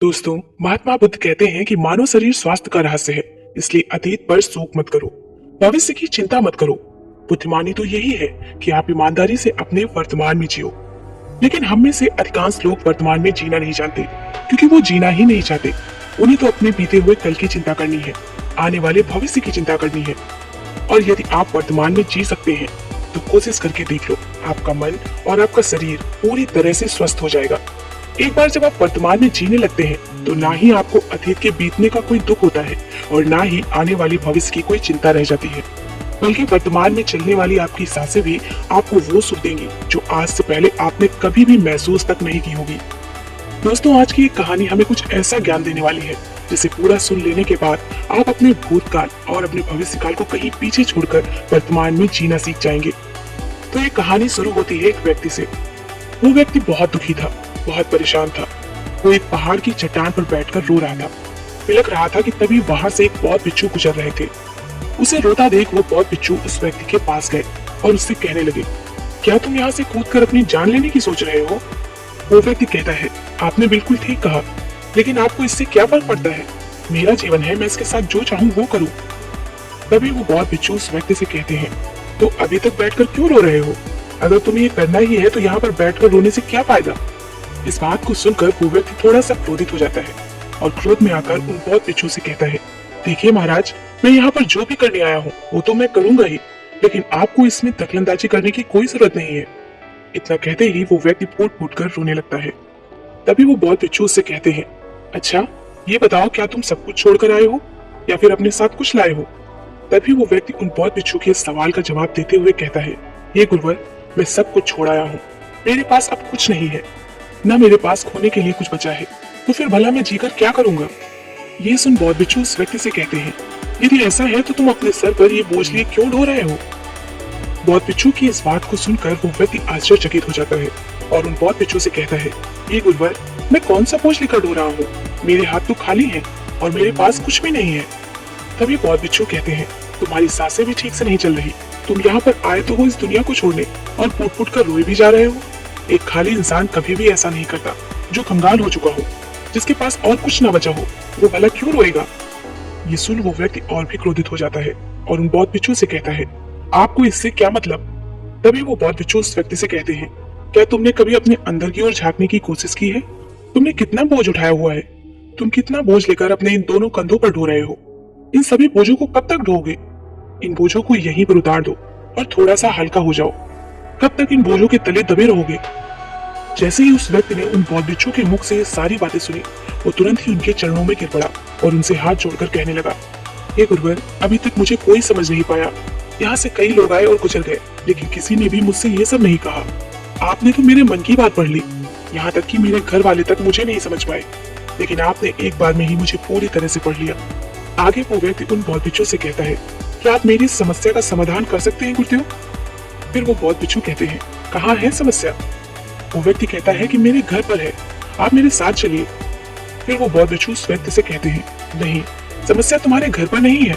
दोस्तों, महात्मा बुद्ध कहते हैं कि मानव शरीर स्वास्थ्य का रहस्य है, इसलिए अतीत पर शोक मत करो, भविष्य की चिंता मत करो। बुद्धिमानी तो यही है कि आप ईमानदारी से अपने वर्तमान में जियो। लेकिन हम में से अधिकांश लोग वर्तमान में जीना नहीं जानते, क्योंकि वो जीना ही नहीं चाहते। उन्हें तो अपने बीते हुए कल की चिंता करनी है, आने वाले भविष्य की चिंता करनी है। और यदि आप वर्तमान में जी सकते हैं, तो कोशिश करके देख लो, आपका मन और आपका शरीर पूरी तरह से स्वस्थ हो जाएगा। एक बार जब आप वर्तमान में जीने लगते हैं, तो ना ही आपको अतीत के बीतने का कोई दुख होता है और ना ही आने वाली भविष्य की कोई चिंता रह जाती है, बल्कि वर्तमान में चलने वाली आपकी सांसें भी आपको वो सुख देंगी जो आज से पहले आपने कभी भी महसूस तक नहीं की होगी। दोस्तों, आज की एक कहानी हमें कुछ ऐसा ज्ञान देने वाली है जिसे पूरा सुन लेने के बाद आप अपने भूतकाल और अपने भविष्यकाल को कहीं पीछे छोड़कर वर्तमान में जीना सीख जाएंगे। तो ये कहानी शुरू होती है एक व्यक्ति से। वो व्यक्ति बहुत दुखी था, बहुत परेशान था। वो एक पहाड़ की चट्टान पर बैठकर रो रहा था। लग रहा था कि तभी वहां से एक बौद्ध भिक्षु गुजर रहे थे। उसे रोता देख वो बौद्ध भिक्षु उस व्यक्ति के पास गए और उससे कहने लगे, क्या तुम यहाँ से कूदकर अपनी जान लेने की सोच रहे हो? वो व्यक्ति कहता है, आपने बिल्कुल ठीक कहा, लेकिन आपको इससे क्या फर्क पड़ता है? मेरा जीवन है, मैं इसके साथ जो चाहूँ वो करूँ। तभी वो बौद्ध भिक्षु उस व्यक्ति से कहते हैं, तो अभी तक बैठकर क्यों रो रहे हो? अगर तुम्हें ये करना ही है तो यहाँ पर बैठकर रोने से क्या फायदा? इस बात को सुनकर वो व्यक्ति थोड़ा सा क्रोधित हो जाता है और क्रोध में आकर उन बौद्ध भिक्षु से कहता है, देखिए महाराज, मैं यहाँ पर जो भी करने आया हूँ वो तो मैं करूंगा ही, लेकिन आपको इसमें दखलंदाजी करने की कोई जरूरत नहीं है। इतना कहते ही वो व्यक्ति फूट फूट कर रोने लगता है। तभी वो बौद्ध भिक्षु उससे कहते हैं, अच्छा ये बताओ, क्या तुम सब कुछ छोड़कर आए हो या फिर अपने साथ कुछ लाए हो? तभी वो व्यक्ति उन बौद्ध भिक्षु के सवाल का जवाब देते हुए कहता है, ये गुरुवर, मैं सब कुछ छोड़ आया हूँ। मेरे पास अब कुछ नहीं है, न मेरे पास खोने के लिए कुछ बचा है, तो फिर भला मैं जीकर क्या करूंगा? ये सुन बौद्ध भिक्षु उस व्यक्ति से कहते हैं, यदि ऐसा है तो तुम अपने सर पर ये बोझ लिए क्यों ढो रहे हो? बौद्ध भिक्षु की इस बात को सुनकर वो व्यक्ति आश्चर्यचकित हो जाता है और उन बौद्ध भिक्षु से कहता है, ये गुरुवर, मैं कौन सा बोझ लेकर ढो रहा हूँ? मेरे हाथ तो खाली हैं और मेरे पास कुछ भी नहीं है। तभी बौद्ध भिक्षु कहते हैं, तुम्हारी सांसें भी ठीक से नहीं चल रही। तुम यहाँ पर आए तो हो इस दुनिया को छोड़ने और फूट फूट कर रोए भी जा रहे हो। एक खाली इंसान कभी भी ऐसा नहीं करता। जो कंगाल हो चुका हो, जिसके पास और कुछ न बचा हो, वो भला क्यों रोएगा? ये सुन वो व्यक्ति और भी क्रोधित हो जाता है और उन बौद्ध भिक्षु से कहता है, आपको इससे क्या मतलब? तभी वो बौद्ध भिक्षु उस व्यक्ति से कहते हैं, क्या तुमने कभी अपने अंदर की ओर झांकने की कोशिश की है? तुमने कितना बोझ उठाया हुआ है? तुम कितना बोझ लेकर अपने इन दोनों कंधों पर ढो रहे हो? इन सभी बोझों को कब तक ढोगे? इन बोझों को यहीं पर उतार दो और थोड़ा सा हल्का हो जाओ। कब तक इन बोझों के तले दबे रहोगे? जैसे ही उस व्यक्ति ने उन बौद्ध भिक्षु के मुख से ये सारी बातें सुनी, वो तुरंत ही उनके चरणों में गिर पड़ा और उनसे हाथ जोड़कर कहने लगा, हे गुरुवर, अभी तक मुझे कोई समझ नहीं पाया। यहाँ से कई लोग आए और गुजर गए, लेकिन किसी ने भी मुझसे ये सब नहीं कहा। आपने तो मेरे मन की बात पढ़ ली, यहाँ तक कि मेरे घर वाले तक मुझे नहीं समझ पाए, लेकिन आपने एक बार में ही मुझे पूरी तरह से पढ़ लिया। आगे वो व्यक्ति उन बौद्ध भिक्षु से कहता है, क्या आप मेरी समस्या का समाधान कर सकते हैं गुरुदेव? फिर वो बौद्ध भिक्षु कहते हैं, कहाँ है समस्या? वो व्यक्ति कहता है कि मेरे घर पर है, आप मेरे साथ चलिए। फिर वो बौद्ध भिक्षु उस व्यक्ति से कहते हैं, नहीं, समस्या तुम्हारे घर पर नहीं है।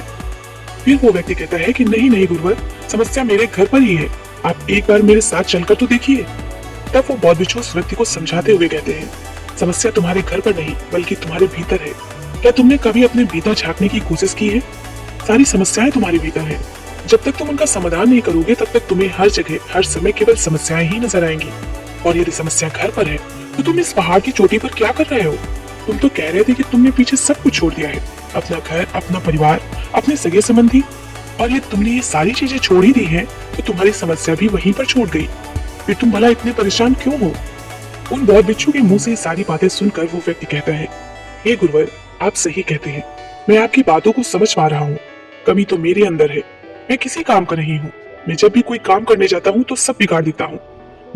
फिर वो व्यक्ति कहता है कि नहीं नहीं गुरुवर, समस्या मेरे घर पर ही है, आप एक बार मेरे साथ चलकर तो देखिए। तब वो बौद्ध भिक्षु उस व्यक्ति को समझाते हुए कहते हैं, समस्या तुम्हारे घर पर नहीं बल्कि तुम्हारे भीतर है। क्या तुमने कभी अपने भीतर झांकने की कोशिश की है? सारी समस्याएं तुम्हारे भीतर है। जब तक तुम उनका समाधान नहीं करोगे, तब तक तुम्हें हर जगह हर समय केवल समस्याएं ही नजर आएंगी। और यदि समस्या घर पर है, तो तुम इस पहाड़ की चोटी पर क्या कर रहे हो? तुम तो कह रहे थे कि तुमने पीछे सब कुछ छोड़ दिया है, अपना घर, अपना परिवार, अपने सगे संबंधी, और ये तुमने ये सारी चीजें छोड़ ही दी है, तो तुम्हारी समस्या भी वहीं पर छोड़ गई। फिर तुम भला इतने परेशान क्यों हो? उन बौद्ध भिक्षु के मुंह से ये सारी बातें सुनकर वो व्यक्ति कहता है, हे गुरुवर, आप सही कहते हैं, मैं आपकी बातों को समझ पा रहा हूँ। कमी तो मेरे अंदर है, मैं किसी काम का नहीं हूँ। मैं जब भी कोई काम करने जाता हूँ तो सब बिगाड़ देता हूँ।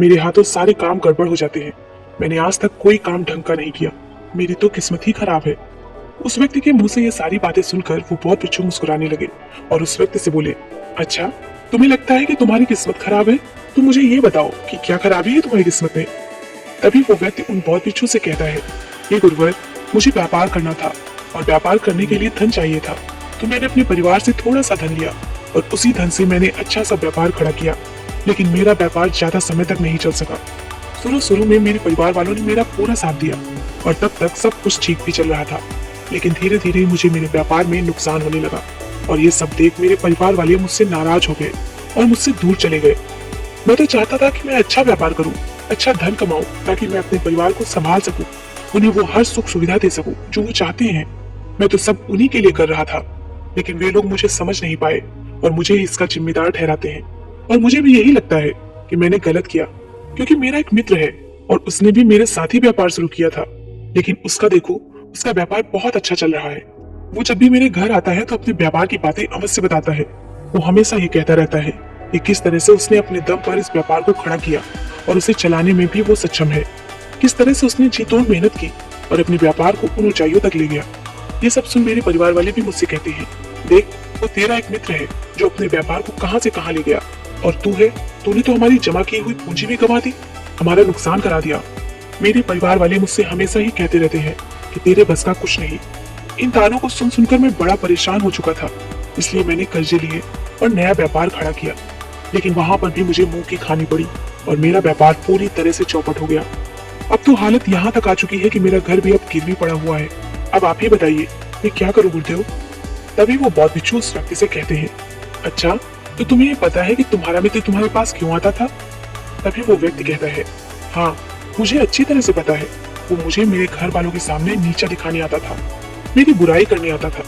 मेरे हाथों सारे काम गड़बड़ हो जाते हैं। मैंने आज तक कोई काम ढंग का नहीं किया, मेरी तो किस्मत ही खराब है। उस व्यक्ति के मुंह से ये सारी बातें सुनकर वो बौद्ध भिक्षु मुस्कुराने लगे और उस व्यक्ति से बोले, अच्छा, तुम्हें लगता है कि तुम्हारी किस्मत खराब है? तो मुझे ये बताओ कि क्या खराबी है तुम्हारी किस्मत में? तभी वो व्यक्ति उन बौद्ध भिक्षु से कहता है, ये गुरुवर, मुझे व्यापार करना था और व्यापार करने के लिए धन चाहिए था, तो मैंने अपने परिवार से थोड़ा सा धन लिया और उसी धन से मैंने अच्छा सा व्यापार खड़ा किया, लेकिन मेरा व्यापार ज्यादा समय तक नहीं चल सका। शुरू शुरू में मेरे परिवार वालों ने मेरा पूरा साथ दिया और तब तक सब कुछ ठीक भी चल रहा था। लेकिन धीरे धीरे मुझे मेरे व्यापार में नुकसान होने लगा और ये सब देख मेरे परिवार वाले मुझसे नाराज हो गए और मुझसे दूर चले गए। मैं तो चाहता था कि मैं अच्छा व्यापार करूं, अच्छा धन कमाऊं, ताकि मैं अपने परिवार को संभाल सकूं, उन्हें वो हर सुख सुविधा दे सकूं जो वो चाहते हैं। मैं तो सब उन्हीं के लिए कर रहा था, लेकिन वे लोग मुझे समझ नहीं पाए और मुझे इसका जिम्मेदार ठहराते हैं। और मुझे भी यही लगता है कि मैंने गलत किया, क्योंकि मेरा एक मित्र है और उसने भी मेरे साथ ही व्यापार शुरू किया था। लेकिन उसका देखो, उसका व्यापार बहुत अच्छा चल रहा है। वो जब भी मेरे घर आता है तो अपने व्यापार की बातें अवश्य बताता है। वो हमेशा ये कहता रहता है कि किस तरह से उसने अपने दम पर इस व्यापार को खड़ा किया और उसे चलाने में भी वो सक्षम है। किस तरह से उसने जी तोड़ मेहनत की और अपने व्यापार को उन ऊंचाइयों तक ले गया। ये सब सुन मेरे परिवार वाले भी मुझसे कहते हैं, देख, वो तेरा एक मित्र है जो अपने व्यापार को कहां से कहां ले गया, और तू है, तूने तो हमारी जमा की हुई पूंजी भी गंवा दी, हमारा नुकसान करा दिया। मेरे परिवार वाले मुझसे हमेशा ही कहते रहते हैं कि तेरे बस का कुछ नहीं। इन तानों को सुन सुनकर मैं बड़ा परेशान हो चुका था, इसलिए मैंने कर्जे लिए और नया व्यापार खड़ा किया। लेकिन वहां पर भी मुझे मुंह की खानी पड़ी और मेरा व्यापार पूरी तरह से चौपट हो गया। अब तो हालत यहाँ तक आ चुकी है कि मेरा घर भी अब गिरवी पड़ा हुआ है। अब आप ही बताइए, मैं क्या करूं गुरुदेव? तभी वो बौद्ध भिक्षु उस व्यक्ति से कहते हैं, अच्छा, तो तुम्हें ये पता है कि तुम्हारा मित्र तुम्हारे पास क्यों आता था? तभी वो व्यक्ति कहता है, हाँ, मुझे अच्छी तरह से पता है। वो मुझे मेरे घर वालों के सामने नीचा दिखाने आता था, मेरी बुराई करने आता था।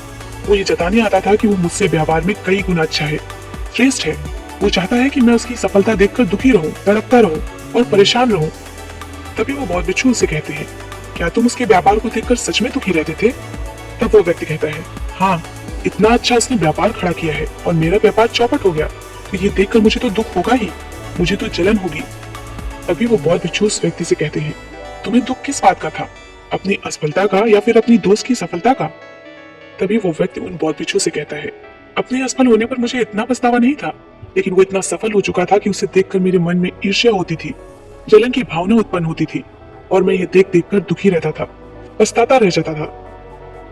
वो ये जताने आता था कि वो मुझसे व्यवहार में कई गुना अच्छा है, श्रेष्ठ है। वो चाहता है कि मैं उसकी सफलता देखकर दुखी रहूं, तड़पता रहूं और परेशान रहूं। तभी वो बौद्ध भिक्षु से कहते हैं, क्या तुम उसके व्यापार को देखकर सच में दुखी रहते थे? तब वो व्यक्ति कहता है, हाँ, इतना अच्छा उसने व्यापार खड़ा किया है और मेरा व्यापार चौपट हो गया, तो ये देखकर मुझे तो दुख होगा ही, मुझे तो जलन होगी। तभी वो बौद्ध भिक्षु उस व्यक्ति से कहते हैं, तुम्हें दुख किस बात का था, अपनी असफलता का या फिर अपनी दोस्त की सफलता का? तभी वो व्यक्ति उन बौद्ध भिक्षु से कहता है, अपने असफल होने पर मुझे इतना पछतावा नहीं था, लेकिन वो इतना सफल हो चुका था कि उसे देखकर मेरे मन में ईर्ष्या होती थी, जलन की भावना उत्पन्न होती थी और मैं ये देख देख कर दुखी रहता था, पछताता रह जाता था।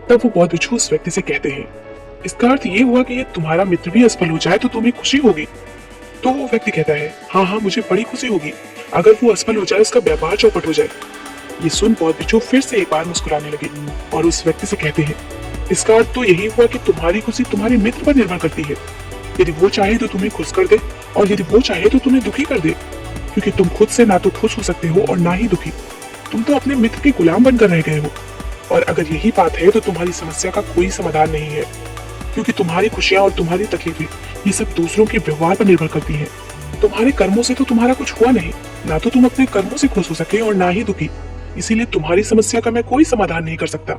तब वो बौद्ध भिक्षु उस व्यक्ति से कहते हैं, इसका अर्थ ये हुआ कि ये तुम्हारा मित्र भी असफल हो जाए तो तुम्हें खुशी होगी? तो वो व्यक्ति कहता है, हाँ हाँ, मुझे बड़ी खुशी होगी अगर वो असफल हो जाए, उसका व्यापार चौपट हो जाए। ये सुन बौद्ध भिक्षु फिर से एक बार मुस्कुराने लगे और उस व्यक्ति से कहते हैं, इसका अर्थ तो यही हुआ कि तुम्हारी खुशी तुम्हारे मित्र पर निर्भर करती है। यदि वो चाहे तो तुम्हें खुश कर दे और यदि वो चाहे तो तुम्हें दुखी कर दे, क्योंकि तुम खुद से ना तो खुश हो सकते हो और ना ही दुखी। तुम तो अपने मित्र के गुलाम बनकर रह गए हो। और अगर यही बात है तो तुम्हारी समस्या का कोई समाधान नहीं है, क्योंकि तुम्हारी खुशियां और तुम्हारी तकलीफें ये सब दूसरों के व्यवहार पर निर्भर करती हैं। तुम्हारे कर्मों से तो तुम्हारा कुछ हुआ नहीं, ना तो तुम अपने कर्मों से खुश हो सके और ना ही दुखी। इसीलिए तुम्हारी समस्या का मैं कोई समाधान नहीं कर सकता।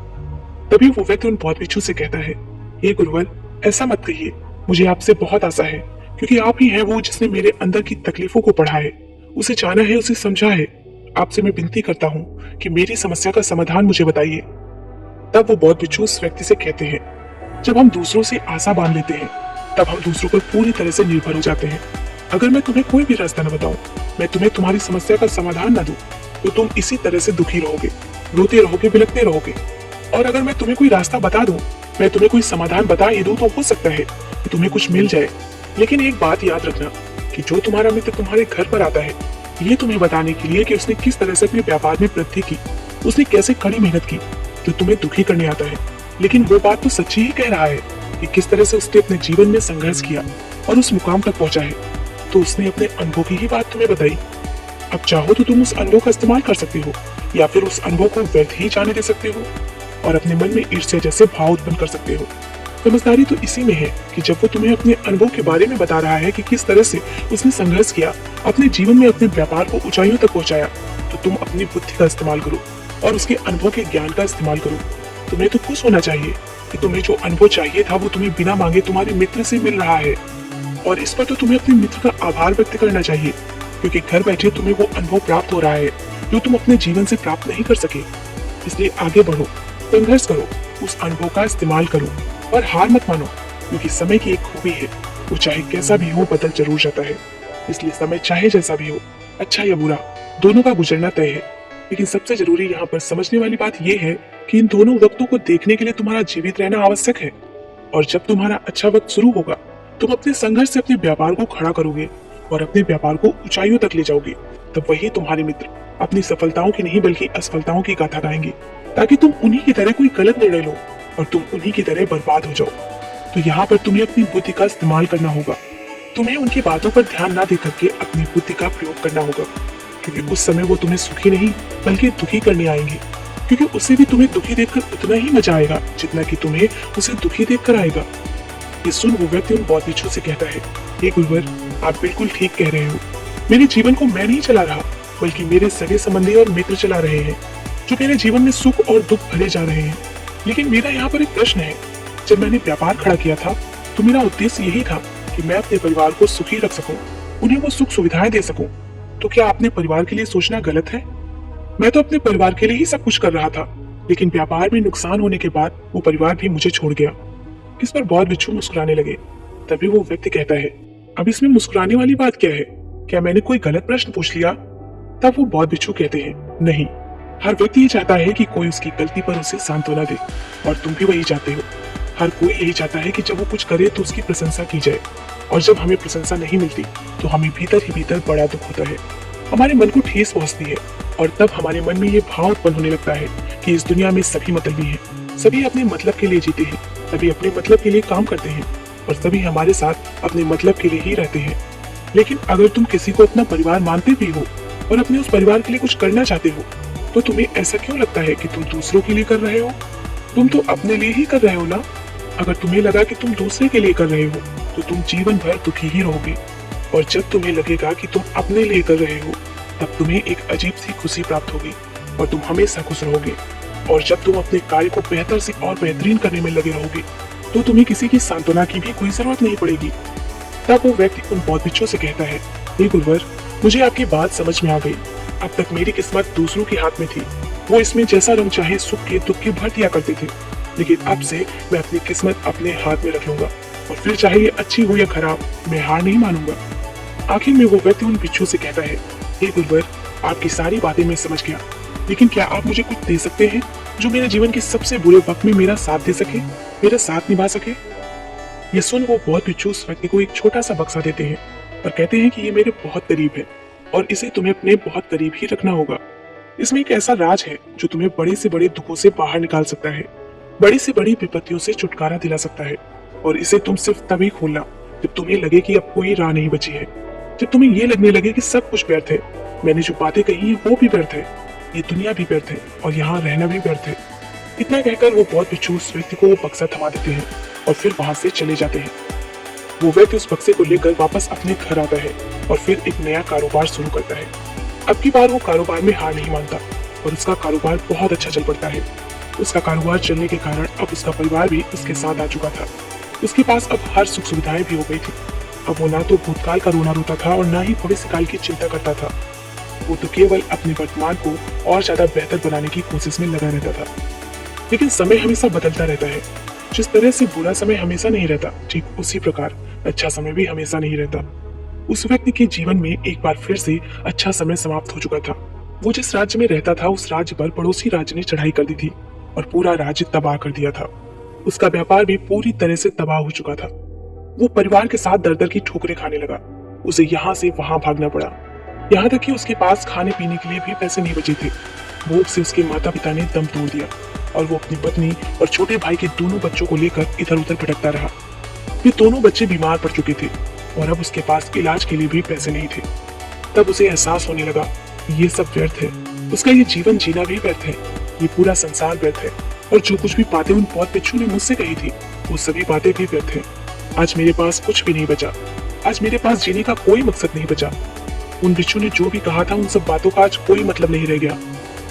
तभी वो व्यक्ति उन बौद्ध भिक्षु से कहता है, हे गुरुवर, ऐसा मत कहिए, मुझे आपसे बहुत आशा है, क्योंकि आप ही हैं वो जिसने मेरे अंदर की तकलीफों को पढ़ा है, उसे जाना है, उसे समझा है। आपसे मैं विनती करता हूँ कि मेरी समस्या का समाधान मुझे बताइए। तब वो बौद्ध भिक्षु उस व्यक्ति से कहते हैं, जब हम दूसरों से आशा बांध लेते हैं तब हम दूसरों पर पूरी तरह से निर्भर हो जाते हैं। अगर मैं तुम्हें कोई भी रास्ता न बताऊं, मैं तुम्हें तुम्हारी समस्या का समाधान न दूं, तो तुम इसी तरह से दुखी रहोगे, रोते रहोगे, बिलखते रहोगे। और अगर मैं तुम्हें कोई रास्ता बता दूं, मैं तुम्हें कोई समाधान बता ही दूं, तो हो सकता है कि तुम्हें कुछ मिल जाए। लेकिन एक बात याद रखना कि जो तुम्हारा मित्र तुम्हारे घर पर आता है, ये तुम्हें बताने के लिए कि उसने किस तरह से अपने व्यापार में वृद्धि की, उसने कैसे कड़ी मेहनत की, जो तुम्हें दुखी करने आता है। लेकिन वो बात तो सच्ची ही कह रहा है कि किस तरह से उसने अपने जीवन में संघर्ष किया और उस मुकाम तक पहुंचा है। तो उसने अपने अनुभव की ही बात तुम्हें बताई। अब चाहो तो तुम उस अनुभव का इस्तेमाल कर सकते हो, या फिर उस अनुभव को व्यर्थ ही जाने दे सकते हो और अपने मन में ईर्ष्या जैसे भाव उत्पन्न कर सकते हो। समझदारी तो इसी में है कि जब वो तुम्हें अपने अनुभव के बारे में बता रहा है कि किस तरह से उसने संघर्ष किया, अपने जीवन में अपने व्यापार को ऊंचाइयों तक पहुंचाया, तो तुम अपनी बुद्धि का इस्तेमाल करो और उसके अनुभव के ज्ञान का इस्तेमाल करो। तुम्हें तो खुश होना चाहिए कि तुम्हें जो अनुभव चाहिए था वो तुम्हें बिना मांगे तुम्हारे मित्र से मिल रहा है, और इस पर तो तुम्हें अपने मित्र का आभार व्यक्त करना चाहिए, क्योंकि घर बैठे तुम्हें वो अनुभव प्राप्त हो रहा है जो तुम अपने जीवन से प्राप्त नहीं कर सके। इसलिए आगे बढ़ो, संघर्ष करो, उस अनुभव का इस्तेमाल करो और हार मत मानो, क्योंकि समय की एक खूबी है, वो चाहे कैसा भी हो बदल जरूर जाता है। इसलिए समय चाहे जैसा भी हो, अच्छा या बुरा, दोनों का गुजरना तय है। लेकिन सबसे जरूरी यहाँ पर समझने वाली बात यह है कि इन दोनों वक्तों को देखने के लिए तुम्हारा जीवित रहना आवश्यक है। और जब तुम्हारा अच्छा वक्त शुरू होगा, तुम अपने संघर्ष से अपने व्यापार को खड़ा करोगे और अपने व्यापार को ऊंचाइयों तक ले जाओगे। तब वही तुम्हारे मित्र अपनी सफलताओं की नहीं बल्कि असफलताओं की गाथा गाएंगे ताकि तुम उन्हीं की तरह कोई गलत निर्णय लो और तुम उन्हीं की तरह बर्बाद हो जाओ। तो यहाँ पर तुम्हें अपनी बुद्धि का इस्तेमाल करना होगा। तुम्हें उनकी बातों पर ध्यान ना दे करके अपनी बुद्धि का प्रयोग करना होगा, क्योंकि उस समय वो तुम्हें सुखी नहीं बल्कि दुखी करने आएंगे। क्योंकि उसे भी तुम्हें दुखी देखकर उतना ही मजा आएगा जितना कि तुम्हें उसे दुखी देखकर आएगा। ये सुन वो व्यक्ति उन बौद्ध भिक्षु से कहता है, हे गुरुवर, आप बिल्कुल ठीक कह रहे हो। मेरे जीवन को मैं नहीं चला रहा बल्कि मेरे सगे संबंधी और मित्र चला रहे हैं, जो मेरे जीवन में सुख और दुख भरे जा रहे हैं। लेकिन मेरा यहाँ पर एक प्रश्न है। जब मैंने व्यापार खड़ा किया था तो मेरा उद्देश्य यही था कि मैं अपने परिवार को सुखी रख सकूं, उन्हें वो सुख सुविधाएं दे सकूं। तो क्या अपने परिवार के लिए सोचना गलत है? मैं तो अपने परिवार के लिए ही सब कुछ कर रहा था, लेकिन व्यापार में नुकसान होने के बाद वो परिवार भी मुझे छोड़ गया। इस पर बौद्ध भिक्षु मुस्कुराने लगे। तभी वो व्यक्ति कहता है, अब इसमें मुस्कुराने वाली बात क्या है? क्या मैंने कोई गलत प्रश्न पूछ लिया? तब वो बौद्ध भिक्षु कहते हैं, नहीं, हर व्यक्ति ये चाहता है कि कोई उसकी गलती पर उसे सांत्वना दे, और तुम भी वही चाहते हो। हर कोई यही चाहता है कि जब वो कुछ करे तो उसकी प्रशंसा की जाए, और जब हमें प्रशंसा नहीं मिलती तो हमें भीतर ही भीतर बड़ा दुख होता है। हमारे मन को ठेस पहुंचती है, और तब हमारे मन में ये भाव उत्पन्न होने लगता है कि इस दुनिया में सभी मतलबी हैं, सभी अपने मतलब के लिए जीते हैं, सभी अपने मतलब के लिए काम करते हैं, और सभी हमारे साथ अपने मतलब के लिए ही रहते हैं। लेकिन अगर तुम किसी को अपना परिवार मानते भी हो और अपने उस परिवार के लिए कुछ करना चाहते हो, तो तुम्हें ऐसा क्यों लगता है कि तुम दूसरों के लिए कर रहे हो? तुम तो अपने लिए ही कर रहे हो ना। अगर तुम्हें लगा कि तुम दूसरे के लिए कर रहे हो तो तुम जीवन भर दुखी ही रहोगे, और जब तुम्हें लगेगा कि तुम अपने लिए कर रहे हो तब तुम्हें एक अजीब सी खुशी प्राप्त होगी और तुम हमेशा खुश रहोगे। और जब तुम अपने कार्य को बेहतर से और बेहतरीन करने में लगे रहोगे तो तुम्हें किसी की सांत्वना की भी कोई जरूरत नहीं पड़ेगी। तब वो व्यक्ति उन बौद्ध भिक्षु से कहता है, हे गुरुवर, मुझे आपकी बात समझ में आ गई। अब तक मेरी किस्मत दूसरों के हाथ में थी, वो इसमें जैसा रंग चाहे सुख के दुख के भर दिया करते थे। लेकिन अब से मैं अपनी किस्मत अपने हाथ में रख लूंगा, और फिर चाहे ये अच्छी हो या खराब, मैं हार नहीं मानूंगा। आखिर में वो व्यक्ति उन भिक्षु से कहता है, हे गुरुवर, आपकी सारी बातें मैं समझ गया, लेकिन क्या आप मुझे कुछ दे सकते हैं जो मेरे जीवन के सबसे बुरे वक्त में मेरा साथ दे सके, मेरा साथ निभा सके? ये सुन वो बौद्ध भिक्षु उस व्यक्ति को एक छोटा सा बक्सा देते हैं और कहते हैं कि ये मेरे बहुत करीब है और इसे तुम्हें अपने बहुत करीब ही रखना होगा। इसमें एक ऐसा राज है जो तुम्हें बड़े से बड़े दुखों से बाहर निकाल सकता है, बड़ी से बड़ी विपत्तियों से छुटकारा दिला सकता है। और इसे तुम सिर्फ तभी खोलना जब तुम्हें लगे कि अब कोई राह नहीं बची है, जब तुम्हें ये लगने लगे कि सब कुछ व्यर्थ है, मैंने जो बातें कही है वो भी व्यर्थ है, ये दुनिया भी व्यर्थ है और यहाँ रहना भी व्यर्थ है। इतना कहकर वो बौद्ध भिक्षु उस व्यक्ति को वो बक्सा थमा देते हैं और फिर वहां से चले जाते हैं। वो व्यक्ति उस बक्से को लेकर वापस अपने घर आता है और फिर एक नया कारोबार शुरू करता है। अब की बार वो कारोबार में हार नहीं मानता और उसका कारोबार बहुत अच्छा चल पड़ता है। उसका कारोबार चलने के कारण अब उसका परिवार भी उसके साथ आ चुका था। उसके पास अब हर सुख सुविधाएं भी हो गई थी। अब वो ना तो भूतकाल का रोना रोता था और ना ही भविष्यकाल की चिंता करता था। वो तो केवल अपने वर्तमान को और ज्यादा बेहतर बनाने की कोशिश में लगा रहता था। लेकिन समय हमेशा बदलता रहता है। जिस तरह से बुरा समय हमेशा नहीं रहता, ठीक उसी प्रकार अच्छा समय भी हमेशा नहीं रहता। उस व्यक्ति के जीवन में एक बार फिर से अच्छा समय समाप्त हो चुका था। वो जिस राज्य में रहता था उस राज्य पर पड़ोसी राज्य ने चढ़ाई कर दी थी और पूरा राज्य तबाह कर दिया था। उसका व्यापार भी पूरी तरह से तबाह हो चुका था। वो परिवार के साथ दर दर की ठोकरें खाने लगा। उसे यहाँ से वहां भागना पड़ा, यहाँ तक कि उसके पास खाने पीने के लिए भी पैसे नहीं बचे थे। भूख से उसके माता पिता ने दम तोड़ दिया और वो अपनी पत्नी और छोटे भाई के दोनों बच्चों को लेकर इधर उधर भटकता रहा। ये दोनों बच्चे बीमार पड़ चुके थे और अब उसके पास इलाज के लिए भी पैसे नहीं थे। तब उसे एहसास होने लगा ये सब व्यर्थ है, उसका ये जीवन जीना भी व्यर्थ है, ये पूरा संसार व्यर्थ है और जो कुछ भी बातें उन बौद्ध भिक्षु ने मुझसे कही थी वो सभी बातें भी व्यर्थ हैं। आज मेरे पास कुछ भी नहीं बचा, आज मेरे पास जीने का कोई मकसद नहीं बचा। उन भिक्षु ने जो भी कहा था उन सब बातों का आज कोई मतलब नहीं रह गया।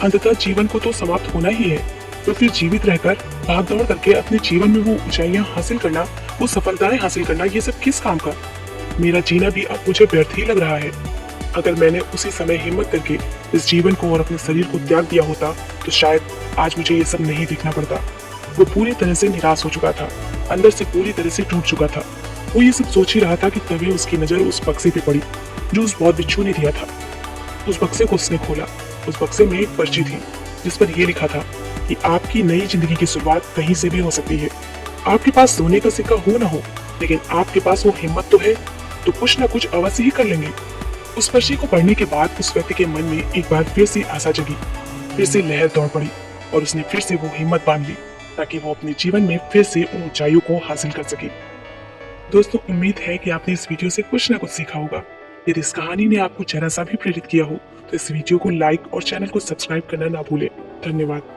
अंततः जीवन को तो समाप्त होना ही है, तो फिर जीवित रहकर भाग दौड़ करके अपने जीवन में वो ऊंचाइयां हासिल करना, वो सफलताएं हासिल करना, ये सब किस काम का? मेरा जीना भी अब मुझे व्यर्थ ही लग रहा है। अगर मैंने उसी समय हिम्मत करके इस जीवन को और अपने शरीर को त्याग दिया होता तो शायद आज मुझे ये सब नहीं देखना पड़ता। वो पूरी तरह से निराश हो चुका था, अंदर से पूरी तरह से टूट चुका था। वो ये सब सोच ही रहा था कि तभी उसकी नजर उस बक्से पे पड़ी जो उस बौद्ध भिक्षु ने दिया था। उस बक्से को उसने खोला। उस बक्से में एक पर्ची थी जिस पर यह लिखा था कि आपकी नई जिंदगी की शुरुआत कहीं से भी हो सकती है। आपके पास सोने का सिक्का हो ना हो, लेकिन आपके पास वो हिम्मत तो है, तो कुछ ना कुछ अवश्य ही कर लेंगे। उस पर्ची को पढ़ने के बाद उस व्यक्ति के मन में एक बार फिर से आशा जगी, फिर से लहर दौड़ पड़ी और उसने फिर से वो हिम्मत बांध ली ताकि वो अपने जीवन में फिर से उन ऊंचाइयों को हासिल कर सके। दोस्तों, उम्मीद है कि आपने इस वीडियो से कुछ ना कुछ सीखा होगा। यदि इस कहानी ने आपको जरा सा भी प्रेरित किया हो तो इस वीडियो को लाइक और चैनल को सब्सक्राइब करना ना भूलें। धन्यवाद।